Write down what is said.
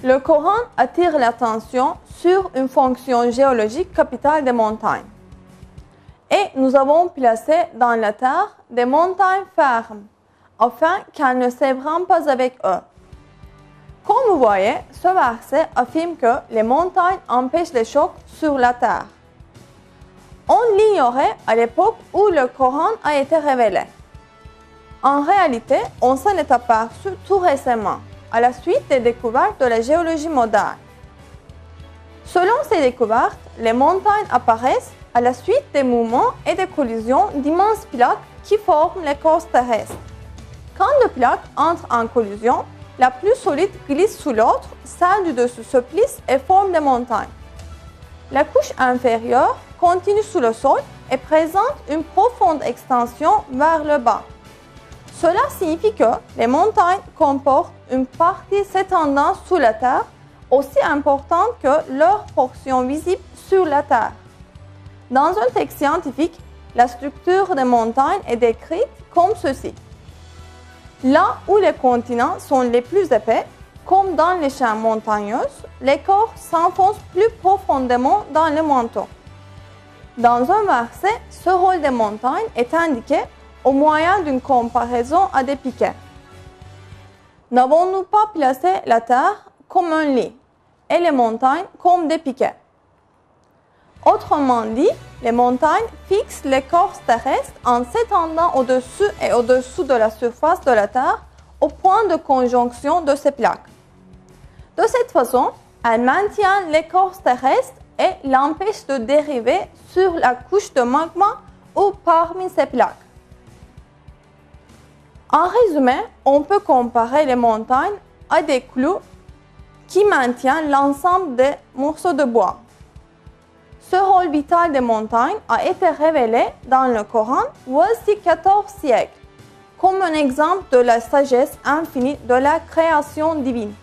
Le Coran attire l'attention sur une fonction géologique capitale des montagnes. Et nous avons placé dans la terre des montagnes fermes, afin qu'elles ne s'ébranlent pas avec eux. Comme vous voyez, ce verset affirme que les montagnes empêchent les chocs sur la terre. On l'ignorait à l'époque où le Coran a été révélé. En réalité, on s'en est aperçu tout récemment, à la suite des découvertes de la géologie moderne. Selon ces découvertes, les montagnes apparaissent à la suite des mouvements et des collisions d'immenses plaques qui forment l'écorce terrestre. Quand deux plaques entrent en collision, la plus solide glisse sous l'autre, celle du dessus se plisse et forme des montagnes. La couche inférieure continue sous le sol et présente une profonde extension vers le bas. Cela signifie que les montagnes comportent une partie s'étendant sous la terre, aussi importante que leur portion visible sur la terre. Dans un texte scientifique, la structure des montagnes est décrite comme ceci. Là où les continents sont les plus épais, comme dans les chaînes montagneuses, l'écorce s'enfonce plus profondément dans le manteau. Dans un verset, ce rôle des montagnes est indiqué au moyen d'une comparaison à des piquets. N'avons-nous pas placé la terre comme un lit et les montagnes comme des piquets? Autrement dit, les montagnes fixent l'écorce terrestre en s'étendant au-dessus et au-dessous de la surface de la Terre au point de conjonction de ces plaques. De cette façon, elles maintiennent l'écorce terrestre et l'empêchent de dériver sur la couche de magma ou parmi ces plaques. En résumé, on peut comparer les montagnes à des clous qui maintiennent l'ensemble des morceaux de bois. Ce rôle vital des montagnes a été révélé dans le Coran voici 14 siècles, comme un exemple de la sagesse infinie de la création divine.